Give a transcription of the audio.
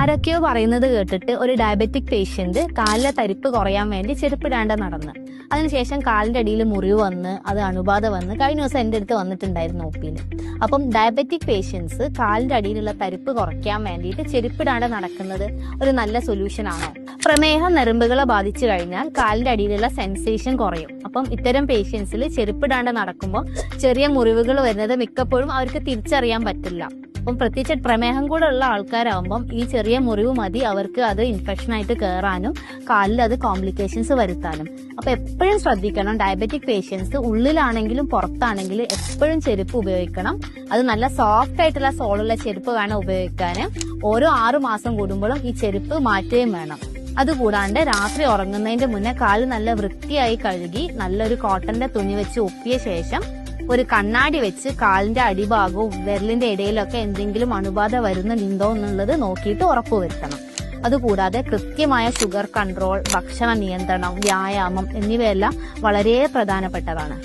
ആരൊക്കെയോ പറയുന്നത് കേട്ടിട്ട് ഒരു ഡയബറ്റിക് പേഷ്യന്റ് കാലിലെ തരിപ്പ് കുറയാൻ വേണ്ടി ചെരുപ്പിടാണ്ട് നടന്ന്. അതിനുശേഷം കാലിന്റെ അടിയിൽ മുറിവ് വന്ന് അത് അണുബാധ വന്ന് കഴിഞ്ഞ ദിവസം എൻ്റെ അടുത്ത് വന്നിട്ടുണ്ടായിരുന്നു ഒപിയിൽ. അപ്പം ഡയബറ്റിക് പേഷ്യൻസ് കാലിന്റെ അടിയിലുള്ള തരിപ്പ് കുറയ്ക്കാൻ വേണ്ടിയിട്ട് ചെരുപ്പിടാണ്ട് നടക്കുന്നത് ഒരു നല്ല സൊല്യൂഷൻ ആണോ? പ്രമേഹം നരമ്പുകളെ ബാധിച്ചു കഴിഞ്ഞാൽ കാലിന്റെ അടിയിലുള്ള സെൻസേഷൻ കുറയും. അപ്പം ഇത്തരം പേഷ്യൻസിൽ ചെരുപ്പിടാണ്ട് നടക്കുമ്പോൾ ചെറിയ മുറിവുകൾ വരുന്നത് മിക്കപ്പോഴും അവർക്ക് തിരിച്ചറിയാൻ പറ്റില്ല. അപ്പം പ്രത്യേകിച്ച് പ്രമേഹം കൂടെ ഉള്ള ആൾക്കാരാകുമ്പം ഈ ചെറിയ മുറിവ് മതി അവർക്ക് അത് ഇൻഫെക്ഷൻ ആയിട്ട് കയറാനും കാലിൽ അത് കോംപ്ലിക്കേഷൻസ് വരുത്താനും. അപ്പൊ എപ്പോഴും ശ്രദ്ധിക്കണം, ഡയബറ്റിക് പേഷ്യൻസ് ഉള്ളിലാണെങ്കിലും പുറത്താണെങ്കിലും എപ്പോഴും ചെരുപ്പ് ഉപയോഗിക്കണം. അത് നല്ല സോഫ്റ്റ് ആയിട്ടുള്ള സോളുള്ള ചെരുപ്പ് വേണം ഉപയോഗിക്കാൻ. ഓരോ 6 മാസം കൂടുമ്പോഴും ഈ ചെരുപ്പ് മാറ്റുകയും വേണം. അതുകൂടാണ്ട് രാത്രി ഉറങ്ങുന്നതിന്റെ മുന്നേ കാല് നല്ല വൃത്തിയായി കഴുകി നല്ലൊരു കോട്ടന്റെ തുണി വെച്ച് ഒപ്പിയ ശേഷം ഒരു കണ്ണാടി വെച്ച് കാലിന്റെ അടിഭാഗവും വിരലിന്റെ ഇടയിലൊക്കെ എന്തെങ്കിലും അണുബാധ വരുന്നുണ്ടോ എന്നുള്ളത് നോക്കിയിട്ട് ഉറപ്പുവരുത്തണം. അതുകൂടാതെ കൃത്യമായ ഷുഗർ കൺട്രോൾ, ഭക്ഷണ നിയന്ത്രണം, വ്യായാമം എന്നിവയെല്ലാം വളരെ പ്രധാനപ്പെട്ടതാണ്.